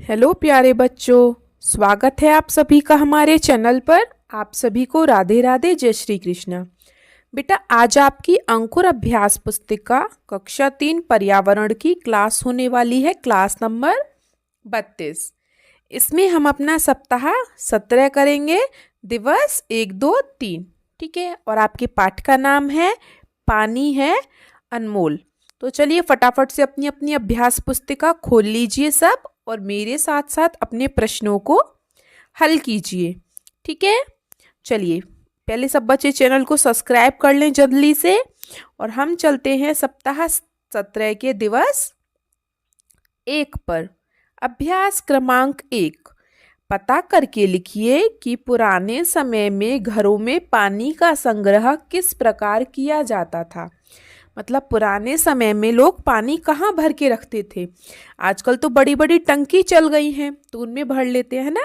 Hello प्यारे बच्चों, स्वागत है आप सभी का हमारे चैनल पर। आप सभी को राधे राधे, जय श्री कृष्ण। बेटा, आज आपकी अंकुर अभ्यास पुस्तिका कक्षा 3 पर्यावरण की क्लास होने वाली है, क्लास नंबर 32। इसमें हम अपना सप्ताह 17 करेंगे, दिवस 1, 2, 3। ठीक है, और आपके पाठ का नाम है पानी है अनमोल। तो चलिए फटाफट से अपनी अपनी अभ्यास पुस्तिका खोल लीजिए सब, और मेरे साथ साथ अपने प्रश्नों को हल कीजिए। ठीक है, चलिए पहले सब बच्चे चैनल को सब्सक्राइब कर लें जल्दी से, और हम चलते हैं सप्ताह 17 के दिवस 1 पर। अभ्यास क्रमांक 1, पता करके लिखिए कि पुराने समय में घरों में पानी का संग्रह किस प्रकार किया जाता था। मतलब पुराने समय में लोग पानी कहाँ भर के रखते थे। आजकल तो बड़ी बड़ी टंकी चल गई हैं, तो उनमें भर लेते हैं ना।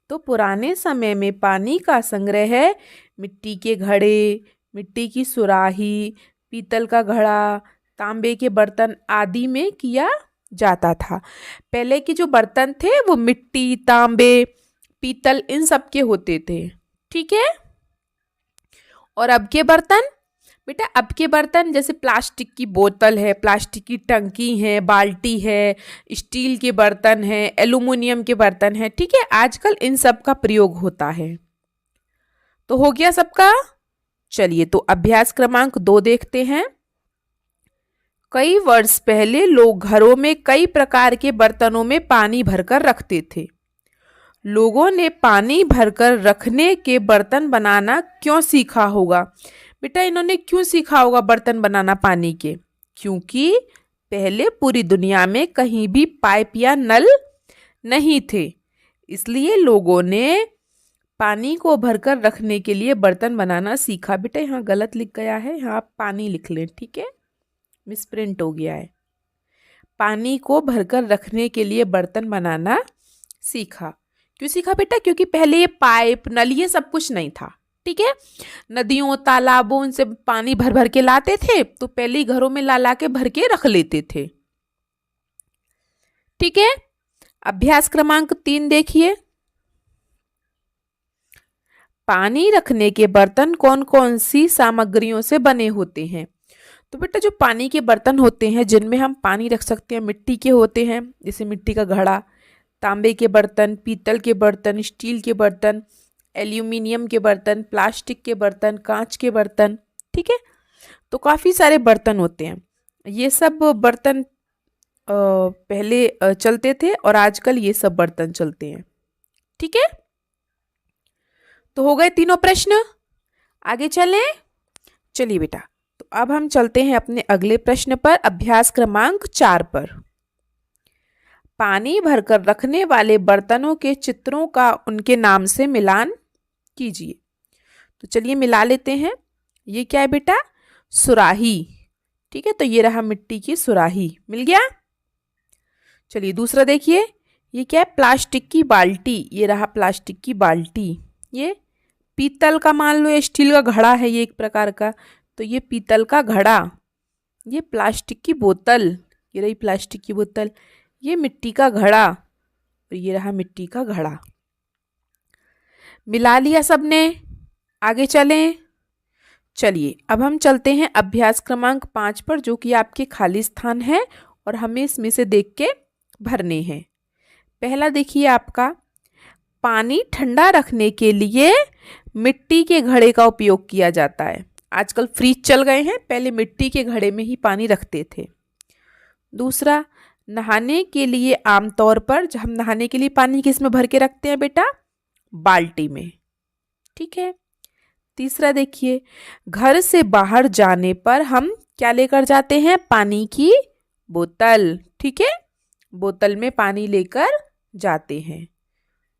तो पुराने समय में पानी का संग्रह है मिट्टी के घड़े, मिट्टी की सुराही, पीतल का घड़ा, तांबे के बर्तन आदि में किया जाता था। पहले के जो बर्तन थे वो मिट्टी, तांबे, पीतल इन सब के होते थे। ठीक है, और अब के बर्तन, बेटा अब के बर्तन जैसे प्लास्टिक की बोतल है, प्लास्टिक की टंकी है, बाल्टी है, स्टील के बर्तन है, एल्युमिनियम के बर्तन है। ठीक है, आजकल इन सब का प्रयोग होता है। तो हो गया सबका। चलिए तो अभ्यास क्रमांक 2 देखते हैं। कई वर्ष पहले लोग घरों में कई प्रकार के बर्तनों में पानी भरकर रखते थे। लोगों ने पानी भरकर रखने के बर्तन बनाना क्यों सीखा होगा? बेटा इन्होंने क्यों सीखा होगा बर्तन बनाना पानी के? क्योंकि पहले पूरी दुनिया में कहीं भी पाइप या नल नहीं थे, इसलिए लोगों ने पानी को भरकर रखने के लिए बर्तन बनाना सीखा। बेटा यहाँ गलत लिख गया है, यहाँ आप पानी लिख लें। ठीक है, मिसप्रिंट हो गया है। पानी को भरकर रखने के लिए बर्तन बनाना सीखा। क्यों सीखा बेटा? क्योंकि पहले ये पाइप, नल ये सब कुछ नहीं था। ठीक है, नदियों तालाबों से पानी भर भर के लाते थे, तो पहले ही घरों में ला ला के भर के रख लेते थे। ठीक है, अभ्यास क्रमांक 3 देखिए। पानी रखने के बर्तन कौन कौन सी सामग्रियों से बने होते हैं? तो बेटा जो पानी के बर्तन होते हैं जिनमें हम पानी रख सकते हैं, मिट्टी के होते हैं, जैसे मिट्टी का घड़ा, तांबे के बर्तन, पीतल के बर्तन, स्टील के बर्तन, एल्यूमिनियम के बर्तन, प्लास्टिक के बर्तन, कांच के बर्तन। ठीक है, तो काफ़ी सारे बर्तन होते हैं। ये सब बर्तन पहले चलते थे, और आजकल ये सब बर्तन चलते हैं। ठीक है, तो हो गए तीनों प्रश्न। आगे चलें। चलिए बेटा, तो अब हम चलते हैं अपने अगले प्रश्न पर, अभ्यास क्रमांक 4 पर। पानी भरकर रखने वाले बर्तनों के चित्रों का उनके नाम से मिलान कीजिए। तो चलिए मिला लेते हैं। ये क्या है बेटा? सुराही। ठीक है, तो ये रहा मिट्टी की सुराही, मिल गया। चलिए दूसरा देखिए, ये क्या है? प्लास्टिक की बाल्टी। ये रहा प्लास्टिक की बाल्टी। ये पीतल का मान लो, ये स्टील का घड़ा है ये एक प्रकार का, तो ये पीतल का घड़ा। ये प्लास्टिक की बोतल, ये रही प्लास्टिक की बोतल। ये मिट्टी का घड़ा, और ये रहा मिट्टी का घड़ा। मिला लिया सबने। आगे चलें। चलिए अब हम चलते हैं अभ्यास क्रमांक 5 पर, जो कि आपके खाली स्थान है और हमें इसमें से देख के भरने हैं। पहला देखिए आपका, पानी ठंडा रखने के लिए मिट्टी के घड़े का उपयोग किया जाता है। आजकल फ्रिज चल गए हैं, पहले मिट्टी के घड़े में ही पानी रखते थे। दूसरा, नहाने के लिए आमतौर पर हम नहाने के लिए पानी किस में भर के रखते हैं बेटा? बाल्टी में। ठीक है। तीसरा देखिए, घर से बाहर जाने पर हम क्या लेकर जाते हैं? पानी की बोतल। ठीक है, बोतल में पानी लेकर जाते हैं।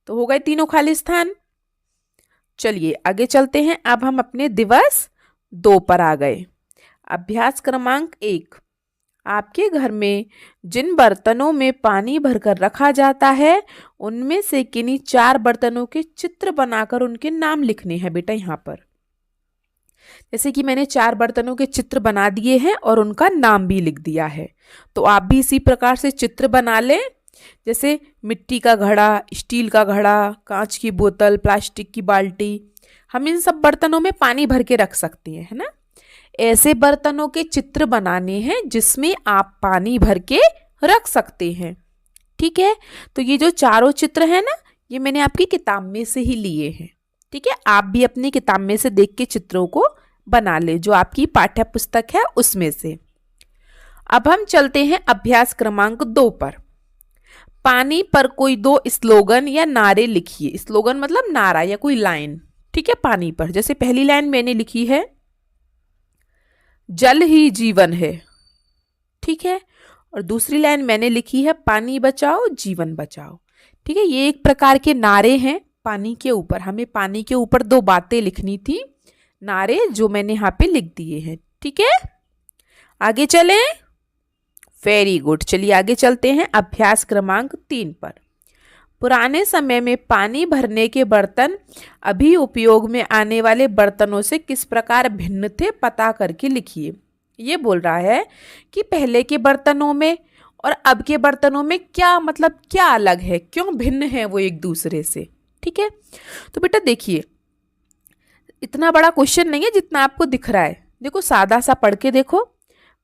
तो हो गए तीनों खाली स्थान। चलिए आगे चलते हैं। अब हम अपने दिवस 2 पर आ गए। अभ्यास क्रमांक 1, आपके घर में जिन बर्तनों में पानी भरकर रखा जाता है उनमें से किन्हीं 4 बर्तनों के चित्र बनाकर उनके नाम लिखने हैं बेटा। यहाँ पर जैसे कि मैंने 4 बर्तनों के चित्र बना दिए हैं और उनका नाम भी लिख दिया है, तो आप भी इसी प्रकार से चित्र बना लें जैसे मिट्टी का घड़ा, स्टील का घड़ा, कांच की बोतल, प्लास्टिक की बाल्टी, हम इन सब बर्तनों में पानी भर के रख सकते हैं, है ना। ऐसे बर्तनों के चित्र बनाने हैं जिसमें आप पानी भर के रख सकते हैं। ठीक है, तो ये जो चारों चित्र है ना, ये मैंने आपकी किताब में से ही लिए हैं। ठीक है, आप भी अपनी किताब में से देख के चित्रों को बना ले, जो आपकी पाठ्य पुस्तक है उसमें से। अब हम चलते हैं अभ्यास क्रमांक 2 पर। पानी पर कोई 2 स्लोगन या नारे लिखिए। स्लोगन मतलब नारा या कोई लाइन। ठीक है, पानी पर जैसे पहली लाइन मैंने लिखी है, जल ही जीवन है। ठीक है, और दूसरी लाइन मैंने लिखी है, पानी बचाओ जीवन बचाओ। ठीक है, ये एक प्रकार के नारे हैं पानी के ऊपर। हमें पानी के ऊपर 2 बातें लिखनी थी, नारे, जो मैंने यहाँ पे लिख दिए हैं। ठीक है, आगे चलें। वेरी गुड, चलिए आगे चलते हैं अभ्यास क्रमांक 3 पर। पुराने समय में पानी भरने के बर्तन अभी उपयोग में आने वाले बर्तनों से किस प्रकार भिन्न थे, पता करके लिखिए। ये बोल रहा है कि पहले के बर्तनों में और अब के बर्तनों में क्या मतलब क्या अलग है, क्यों भिन्न है वो एक दूसरे से। ठीक है, तो बेटा देखिए, इतना बड़ा क्वेश्चन नहीं है जितना आपको दिख रहा है। देखो सादा सा पढ़ के देखो।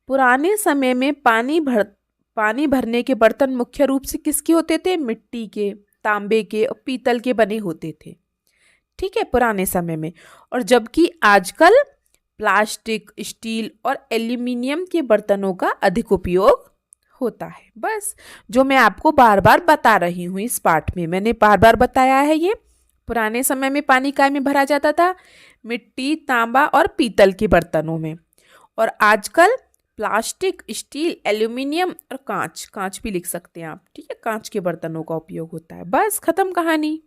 पुराने समय में पानी भरने के बर्तन मुख्य रूप से किसके होते थे? मिट्टी के, तांबे के और पीतल के बने होते थे। ठीक है, पुराने समय में। और जबकि आजकल प्लास्टिक, स्टील और एल्यूमिनियम के बर्तनों का अधिक उपयोग होता है। बस जो मैं आपको बार बार बता रही हूँ इस पाठ में, मैंने बार बार बताया है। ये पुराने समय में पानी काय में भरा जाता था? मिट्टी, तांबा और पीतल के बर्तनों में। और आजकल प्लास्टिक, स्टील, एल्यूमिनियम और कांच भी लिख सकते हैं आप। ठीक है, कांच के बर्तनों का उपयोग होता है। बस खत्म कहानी।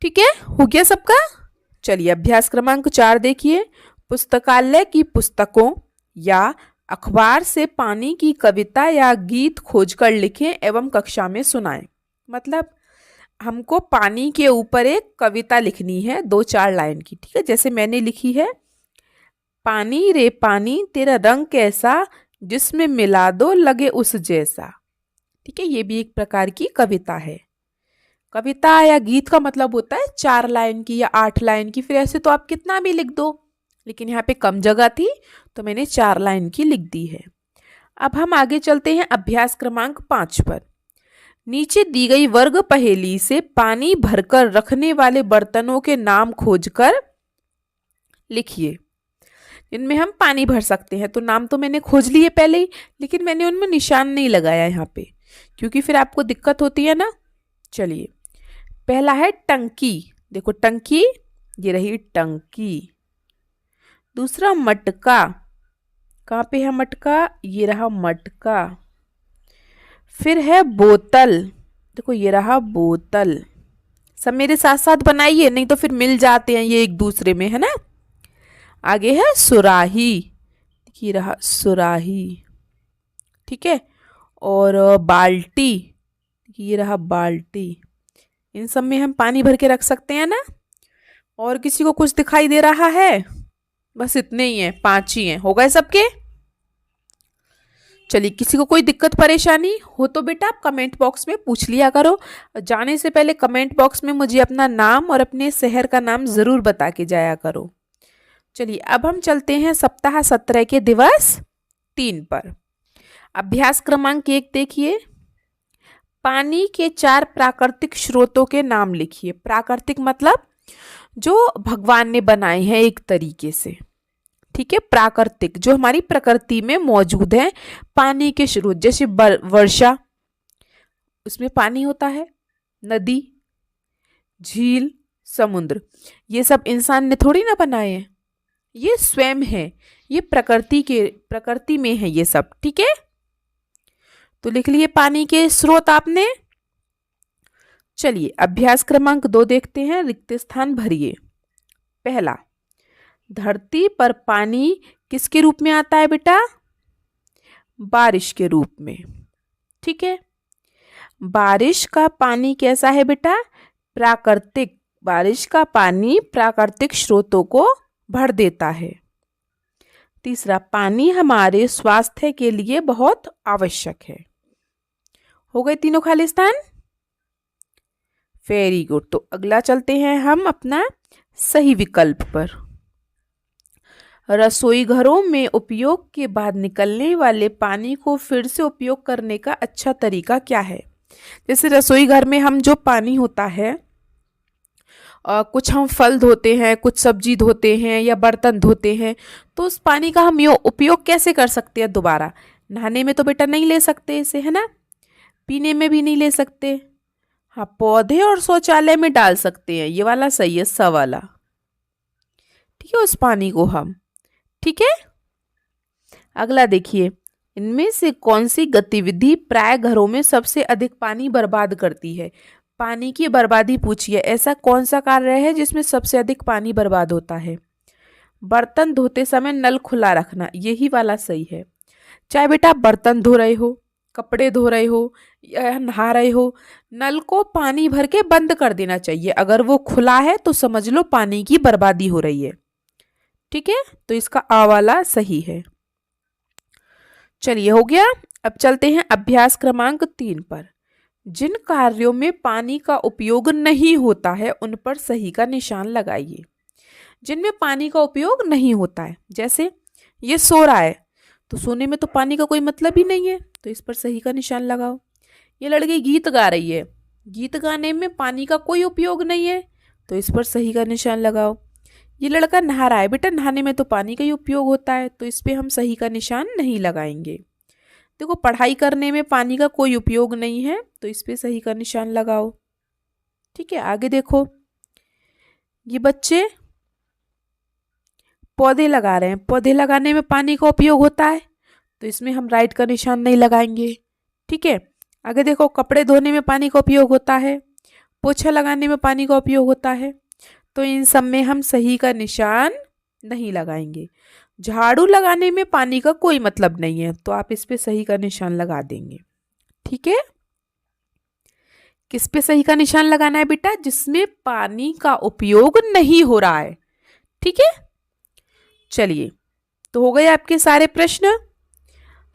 ठीक है, हो गया सबका। चलिए अभ्यास क्रमांक 4 देखिए। पुस्तकालय की पुस्तकों या अखबार से पानी की कविता या गीत खोजकर लिखें एवं कक्षा में सुनाएं। मतलब हमको पानी के ऊपर एक कविता लिखनी है 2-4 लाइन की। ठीक है, जैसे मैंने लिखी है, पानी रे पानी तेरा रंग कैसा, जिसमें मिला दो लगे उस जैसा। ठीक है, ये भी एक प्रकार की कविता है। कविता या गीत का मतलब होता है 4 लाइन की या 8 लाइन की। फिर ऐसे तो आप कितना भी लिख दो, लेकिन यहाँ पे कम जगह थी तो मैंने 4 लाइन की लिख दी है। अब हम आगे चलते हैं अभ्यास क्रमांक 5 पर। नीचे दी गई वर्ग पहेली से पानी भरकर रखने वाले बर्तनों के नाम खोजकर लिखिए, जिनमें हम पानी भर सकते हैं। तो नाम तो मैंने खोज लिए पहले ही, लेकिन मैंने उनमें निशान नहीं लगाया यहाँ पे, क्योंकि फिर आपको दिक्कत होती है ना। चलिए, पहला है टंकी। देखो टंकी, ये रही टंकी। दूसरा मटका, कहाँ पे है मटका? ये रहा मटका। फिर है बोतल, देखो ये रहा बोतल। सब मेरे साथ साथ बनाइए, नहीं तो फिर मिल जाते हैं ये एक दूसरे में, है ना। आगे है सुराही, ये रहा सुराही। ठीक है, और बाल्टी, ये रहा बाल्टी। इन सब में हम पानी भर के रख सकते हैं ना। और किसी को कुछ दिखाई दे रहा है? बस इतने ही हैं, 5 ही हैं। हो गए सबके? चलिए, किसी को कोई दिक्कत परेशानी हो तो बेटा आप कमेंट बॉक्स में पूछ लिया करो। जाने से पहले कमेंट बॉक्स में मुझे अपना नाम और अपने शहर का नाम ज़रूर बता के जाया करो। चलिए अब हम चलते हैं सप्ताह 17 के दिवस 3 पर। अभ्यास क्रमांक 1 देखिए। पानी के 4 प्राकृतिक स्रोतों के नाम लिखिए। प्राकृतिक मतलब जो भगवान ने बनाए हैं एक तरीके से। ठीक है, प्राकृतिक जो हमारी प्रकृति में मौजूद है पानी के स्रोत, जैसे वर्षा, उसमें पानी होता है, नदी, झील, समुद्र। ये सब इंसान ने थोड़ी ना बनाए हैं, ये स्वयं है, ये प्रकृति में है ये सब। ठीक है, तो लिख लिए पानी के स्रोत आपने। चलिए अभ्यास क्रमांक 2 देखते हैं। रिक्त स्थान भरिए। पहला, धरती पर पानी किसके रूप में आता है बेटा? बारिश के रूप में। ठीक है, बारिश का पानी कैसा है बेटा? प्राकृतिक। बारिश का पानी प्राकृतिक स्रोतों को भर देता है। तीसरा, पानी हमारे स्वास्थ्य के लिए बहुत आवश्यक है। हो गए तीनों खालिस्तान? Very good. तो अगला चलते हैं हम अपना सही विकल्प पर। रसोई घरों में उपयोग के बाद निकलने वाले पानी को फिर से उपयोग करने का अच्छा तरीका क्या है? जैसे रसोई घर में हम जो पानी होता है, कुछ हम फल धोते हैं, कुछ सब्जी धोते हैं या बर्तन धोते हैं, तो उस पानी का हम उपयोग कैसे कर सकते हैं दोबारा? नहाने में तो बेटा नहीं ले सकते इसे, है ना? पीने में भी नहीं ले सकते। हाँ, पौधे और शौचालय में डाल सकते हैं, ये वाला सही है, स वाला। ठीक है, उस पानी को हम, ठीक है। अगला देखिए, इनमें से कौन सी गतिविधि प्राय घरों में सबसे अधिक पानी बर्बाद करती है? पानी की बर्बादी पूछिए, ऐसा कौन सा कार्य है जिसमें सबसे अधिक पानी बर्बाद होता है? बर्तन धोते समय नल खुला रखना, यही वाला सही है। चाहे बेटा आप बर्तन धो रहे हो, कपड़े धो रहे हो या नहा रहे हो, नल को पानी भर के बंद कर देना चाहिए। अगर वो खुला है तो समझ लो पानी की बर्बादी हो रही है। ठीक है, तो इसका आ वाला सही है। चलिए, हो गया। अब चलते हैं अभ्यास क्रमांक 3 पर। जिन कार्यों में पानी का उपयोग नहीं होता है उन पर सही का निशान लगाइए। जिनमें पानी का उपयोग नहीं होता है, जैसे ये सो रहा है, तो सोने में तो पानी का कोई मतलब ही नहीं है, तो इस पर सही का निशान लगाओ। ये लड़की गीत गा रही है, गीत गाने में पानी का कोई उपयोग नहीं है, तो इस पर सही का निशान लगाओ। ये लड़का नहा रहा है, बेटा नहाने में तो पानी का ही उपयोग होता है, तो इस पर हम सही का निशान नहीं लगाएंगे। देखो, पढ़ाई करने में पानी का कोई उपयोग नहीं है, तो इस पे सही का निशान लगाओ। ठीक है, आगे देखो, ये बच्चे पौधे लगा रहे हैं, पौधे लगाने में पानी का उपयोग होता है, तो इसमें हम राइट का निशान नहीं लगाएंगे। ठीक है, आगे देखो, कपड़े धोने में पानी का उपयोग होता है, पोछा लगाने में पानी का उपयोग होता है, तो इन सब में हम सही का निशान नहीं लगाएंगे। झाड़ू लगाने में पानी का कोई मतलब नहीं है, तो आप इस पे सही का निशान लगा देंगे। ठीक है, किस पे सही का निशान लगाना है बेटा? जिसमें पानी का उपयोग नहीं हो रहा है। ठीक है, चलिए, तो हो गए आपके सारे प्रश्न।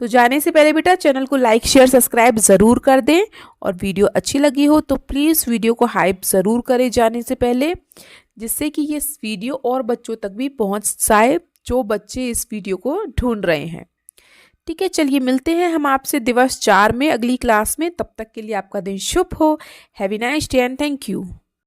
तो जाने से पहले बेटा चैनल को लाइक शेयर सब्सक्राइब ज़रूर कर दें, और वीडियो अच्छी लगी हो तो प्लीज़ वीडियो को हाइप ज़रूर करें जाने से पहले, जिससे कि ये वीडियो और बच्चों तक भी पहुंच जाए जो बच्चे इस वीडियो को ढूंढ रहे हैं। ठीक है, चलिए मिलते हैं हम आपसे दिवस 4 में अगली क्लास में। तब तक के लिए आपका दिन शुभ हो। Have a nice day and thank you.